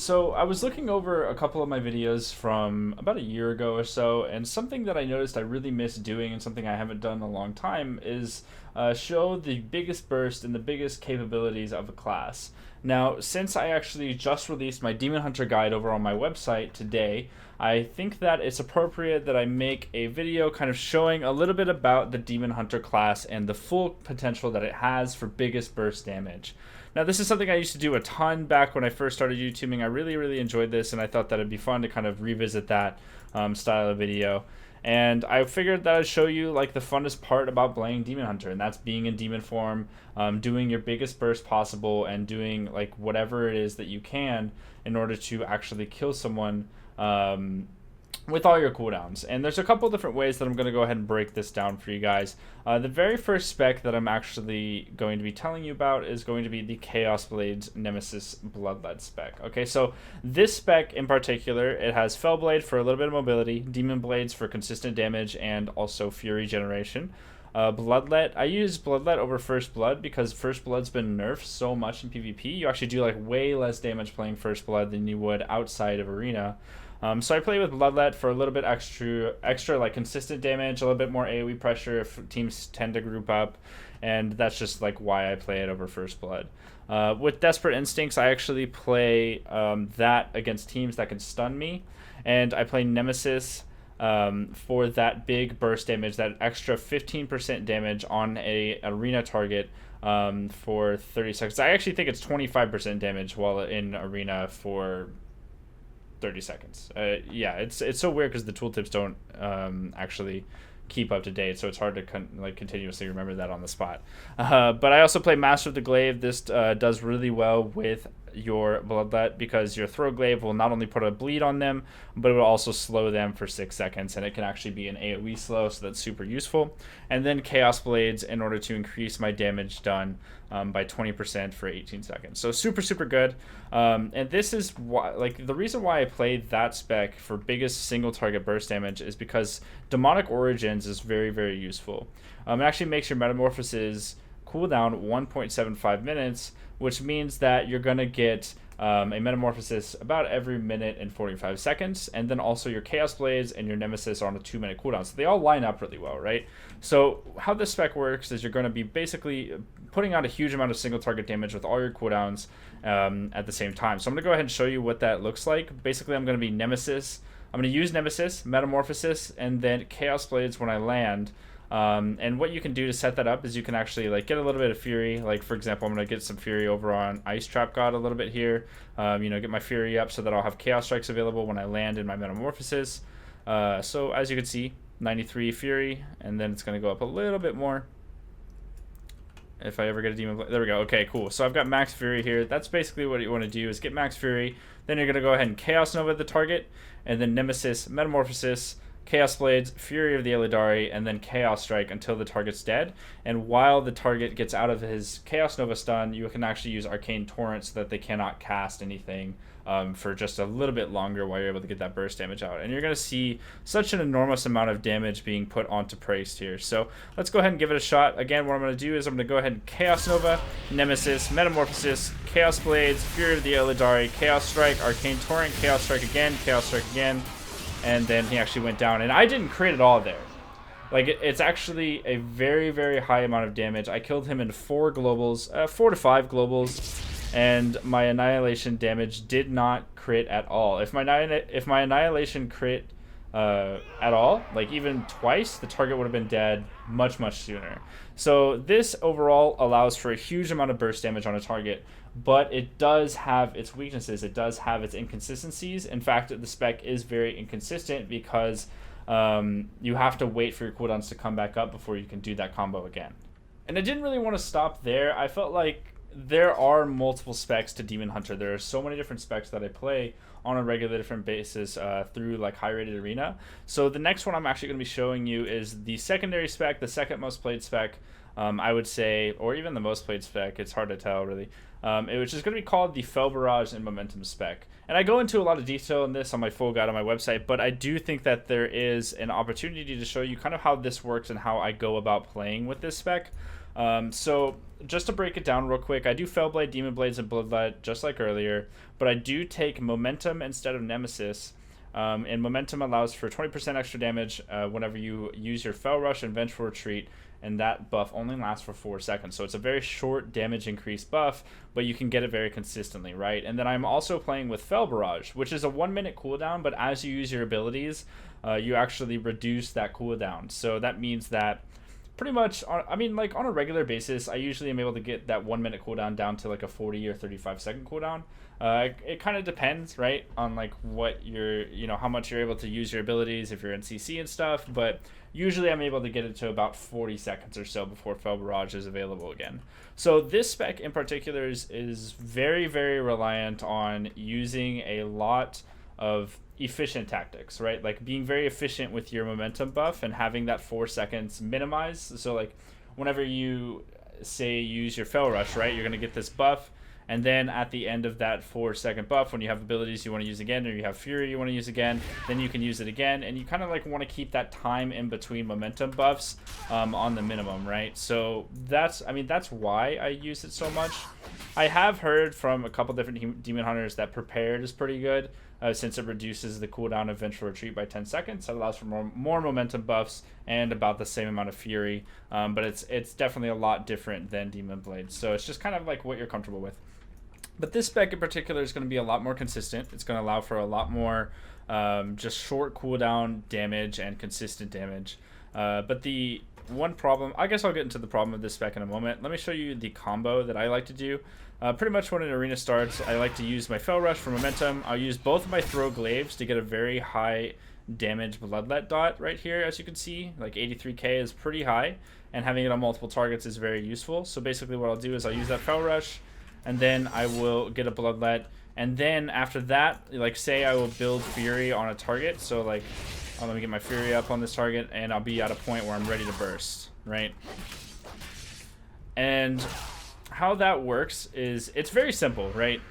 So I was looking over a couple of my videos from about a year ago or so, and something that I noticed I really miss doing and something I haven't done in a long time is show the biggest burst and the biggest capabilities of a class. Now, since I actually just released my Demon Hunter guide over on my website today, I think that it's appropriate that I make a video kind of showing a little bit about the Demon Hunter class and the full potential that it has for biggest burst damage. Now, this is something I used to do a ton back when I first started YouTubing. I really enjoyed this, and I thought that it'd be fun to kind of revisit that style of video. And I figured that I'd show you like the funnest part about playing Demon Hunter, and that's being in demon form, doing your biggest burst possible, and doing like whatever it is that you can in order to actually kill someone with all your cooldowns. And there's a couple different ways that I'm going to go ahead and break this down for you guys. The very first spec that I'm actually going to be telling you about is going to be the Chaos Blades Nemesis Bloodlet spec. Okay, so this spec in particular, it has Fel Blade for a little bit of mobility, Demon Blades for consistent damage, and also Fury generation. Bloodlet, I use Bloodlet over First Blood because First Blood's been nerfed so much in PvP. You actually do like way less damage playing First Blood than you would outside of Arena. So I play with Bloodlet for a little bit extra like consistent damage, a little bit more AoE pressure if teams tend to group up, and that's just like why I play it over First Blood. With Desperate Instincts, I actually play that against teams that can stun me, and I play Nemesis for that big burst damage, that extra 15% damage on a arena target for 30 seconds. I actually think it's 25% damage while in arena for 30 seconds. Yeah, it's so weird because the tooltips don't actually keep up to date, so it's hard to continuously remember that on the spot. But I also play Master of the Glaive. This does really well with your Bloodlet because your Throw Glaive will not only put a bleed on them, but it will also slow them for 6 seconds, and it can actually be an AoE slow, so that's super useful. And then Chaos Blades in order to increase my damage done by 20% for 18 seconds. So super good. And this is why, like, the reason why I played that spec for biggest single target burst damage is because Demonic Origins is very useful. It actually makes your Metamorphosis cooldown 1.75 minutes, which means that you're going to get a Metamorphosis about every minute and 45 seconds, and then also your Chaos Blades and your Nemesis are on a 2-minute cooldown, so they all line up really well, right? So how this spec works is you're going to be basically putting out a huge amount of single target damage with all your cooldowns at the same time. So I'm going to go ahead and show you what that looks like. Basically, I'm going to be Nemesis. I'm going to use Nemesis, Metamorphosis, and then Chaos Blades when I land. And what you can do to set that up is you can actually like get a little bit of Fury. Like, for example, I'm going to get some Fury over on Ice Trap God a little bit here. Get my Fury up so that I'll have Chaos Strikes available when I land in my Metamorphosis. So as you can see, 93 Fury, and then it's going to go up a little bit more if I ever get a Demon Blade. There we go. Okay, cool. So I've got Max Fury here. That's basically what you want to do is get Max Fury. Then you're going to go ahead and Chaos Nova the target, and then Nemesis, Metamorphosis, Chaos Blades, Fury of the Illidari, and then Chaos Strike until the target's dead. And while the target gets out of his Chaos Nova stun, you can actually use Arcane Torrent so that they cannot cast anything for just a little bit longer while you're able to get that burst damage out. And you're going to see such an enormous amount of damage being put onto Priest here. So let's go ahead and give it a shot. Again, what I'm going to do is I'm going to go ahead and Chaos Nova, Nemesis, Metamorphosis, Chaos Blades, Fury of the Illidari, Chaos Strike, Arcane Torrent, Chaos Strike again, and then he actually went down. And I didn't crit it all there. Like, it's actually a very high amount of damage. I killed him in 4 globals, 4 to 5 globals, and my Annihilation damage did not crit at all. If my Annihilation crit at all, like even twice, the target would have been dead much sooner. So this overall allows for a huge amount of burst damage on a target, but it does have its weaknesses. It does have its inconsistencies. In fact, the spec is very inconsistent because you have to wait for your cooldowns to come back up before you can do that combo again. And I didn't really want to stop there. I felt like there are multiple specs to Demon Hunter. There are so many different specs that I play on a regular different basis through like high rated arena. So the next one I'm actually going to be showing you is the secondary spec, the second most played spec, I would say, or even the most played spec. It's hard to tell really. Which is going to be called the Fel Virage Momentum spec. And I go into a lot of detail in this on my full guide on my website, but I do think that there is an opportunity to show you kind of how this works and how I go about playing with this spec. So just to break it down real quick, I do Fel Blade, Demon Blades, and Bloodlet just like earlier, but I do take Momentum instead of Nemesis. And Momentum allows for 20% extra damage whenever you use your Fel Rush and Vengeful Retreat, and that buff only lasts for 4 seconds. So it's a very short damage increase buff, but you can get it very consistently, right? And then I'm also playing with Fel Virage, which is a 1-minute cooldown, but as you use your abilities, you actually reduce that cooldown. So that means that pretty much, I mean, like on a regular basis, I usually am able to get that 1-minute cooldown down to like a 40 or 35-second cooldown. It kind of depends, right, on like what you're, how much you're able to use your abilities if you're in CC and stuff. But usually I'm able to get it to about 40 seconds or so before Fel Virage is available again. So this spec in particular is very, very reliant on using a lot of efficient tactics, right? Like being very efficient with your momentum buff and having that 4 seconds minimized. So like whenever you say use your Fel Rush, right, you're gonna get this buff, and then at the end of that 4-second buff, when you have abilities you want to use again, or you have Fury you want to use again, then you can use it again, and you kind of like want to keep that time in between momentum buffs on the minimum, right? So that's why I use it so much. I have heard from a couple different Demon Hunters that Prepared is pretty good, since it reduces the cooldown of Vengeful Retreat by 10 seconds. That allows for more momentum buffs and about the same amount of Fury, but it's definitely a lot different than Demon Blade. So it's just kind of like what you're comfortable with. But this spec in particular is going to be a lot more consistent. It's going to allow for a lot more just short cooldown damage and consistent damage. But the one problem, I guess I'll get into the problem of this spec in a moment. Let me show you the combo that I like to do. Pretty much when an arena starts, I like to use my Fel Rush for momentum. I'll use both of my Throw Glaives to get a very high damage Bloodlet dot right here, as you can see. Like 83k is pretty high, and having it on multiple targets is very useful. So basically what I'll do is I'll use that Fel Rush, and then I will get a Bloodlet, and then after that, like say I will build Fury on a target. So like, let me get my Fury up on this target, and I'll be at a point where I'm ready to burst, right? And how that works is it's very simple, right?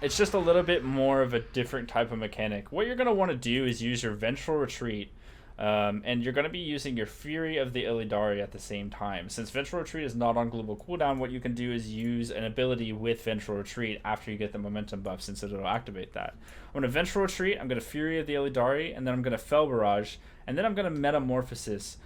It's just a little bit more of a different type of mechanic. What you're going to want to do is use your Vengeful Retreat, and you're going to be using your Fury of the Illidari at the same time. Since Vengeful Retreat is not on global cooldown, what you can do is use an ability with Vengeful Retreat after you get the momentum buff, since it'll activate that. I'm going to Vengeful Retreat, I'm going to Fury of the Illidari, and then I'm going to Fel Virage, and then I'm going to Metamorphosis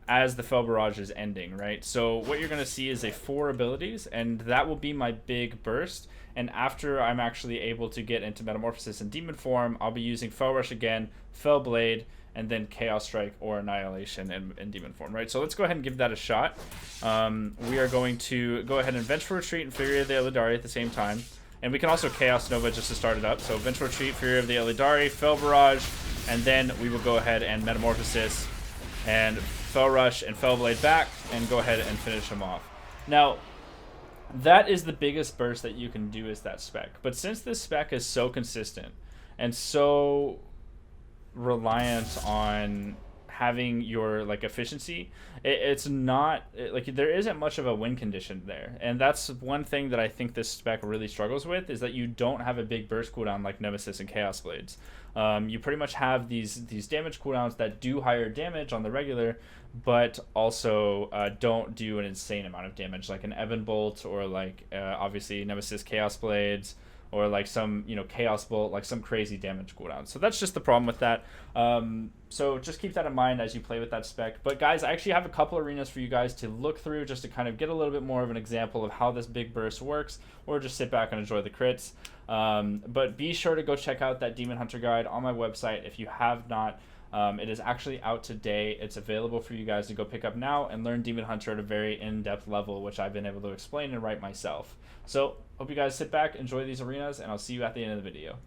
as the Fel Virage is ending, right? So what you're going to see is 4 abilities, and that will be my big burst. And after I'm actually able to get into Metamorphosis in Demon form, I'll be using Fel Rush again, Fel Blade, and then Chaos Strike or Annihilation in Demon form, right? So let's go ahead and give that a shot. We are going to go ahead and Vengeful Retreat and Fury of the Illidari at the same time. And we can also Chaos Nova just to start it up. So Vengeful Retreat, Fury of the Illidari, Fel Virage, and then we will go ahead and Metamorphosis and Fel Rush and Fel Blade back and go ahead and finish them off. Now, that is the biggest burst that you can do is that spec. But since this spec is so consistent and so reliant on having your like efficiency, it's not like there isn't much of a win condition there. And that's one thing that I think this spec really struggles with, is that you don't have a big burst cooldown like Nemesis and Chaos Blades. You pretty much have these damage cooldowns that do higher damage on the regular, but also don't do an insane amount of damage, like an Evan Bolt or like obviously Nemesis Chaos Blades, or like some Chaos Bolt, like some crazy damage cooldown. So that's just the problem with that. So just keep that in mind as you play with that spec. But guys, I actually have a couple arenas for you guys to look through, just to kind of get a little bit more of an example of how this big burst works, or just sit back and enjoy the crits. But be sure to go check out that Demon Hunter guide on my website if you have not. It is actually out today. It's available for you guys to go pick up now and learn Demon Hunter at a very in-depth level, which I've been able to explain and write myself. So hope you guys sit back, enjoy these arenas, and I'll see you at the end of the video.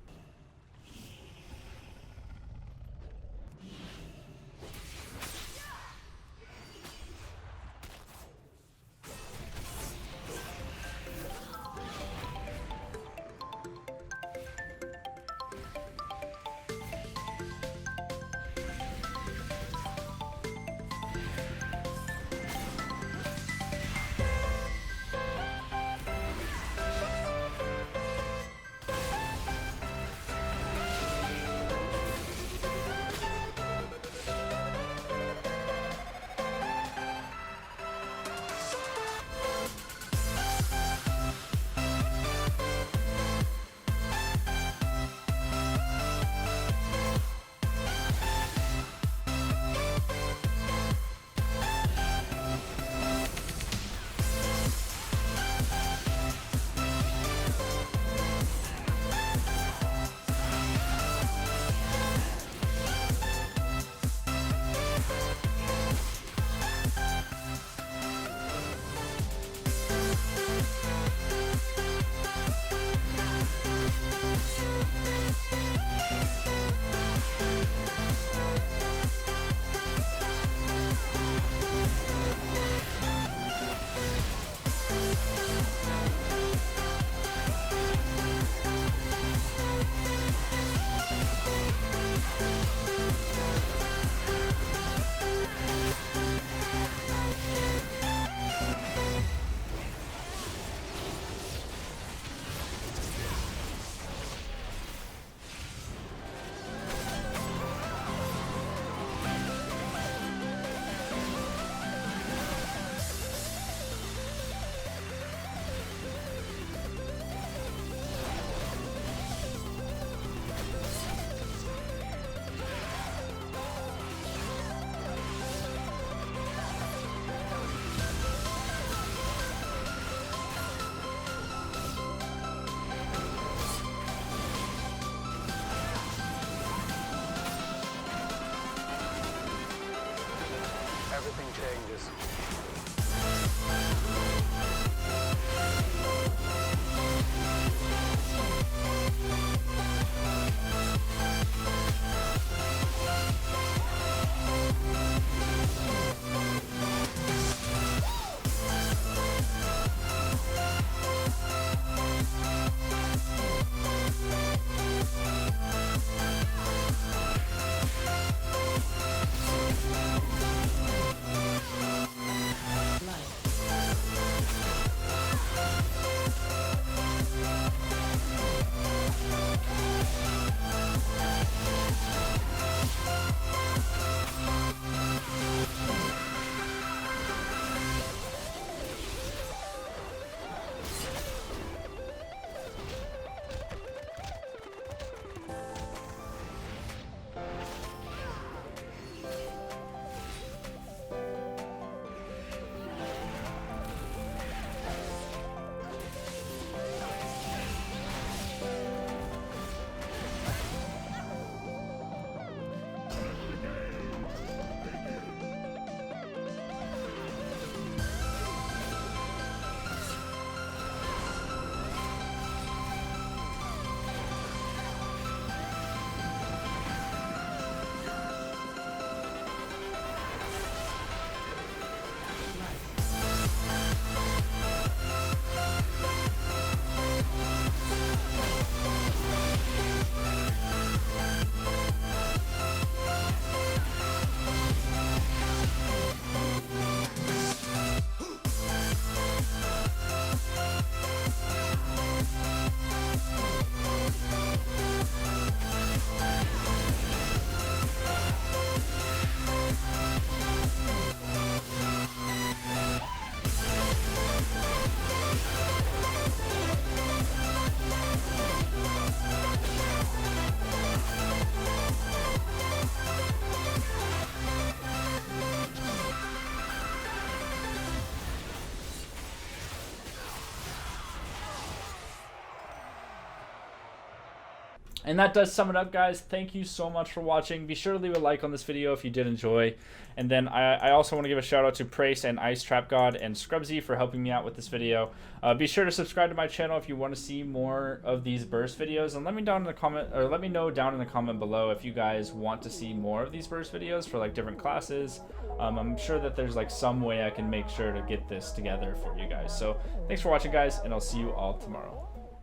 And that does sum it up, guys. Thank you so much for watching. Be sure to leave a like on this video if you did enjoy. And then I also want to give a shout out to Prace and Ice Trap God and Scrubsy for helping me out with this video. Be sure to subscribe to my channel if you want to see more of these burst videos, and let me know down in the comment below if you guys want to see more of these burst videos for like different classes. I'm sure that there's like some way I can make sure to get this together for you guys. So thanks for watching, guys, and I'll see you all tomorrow.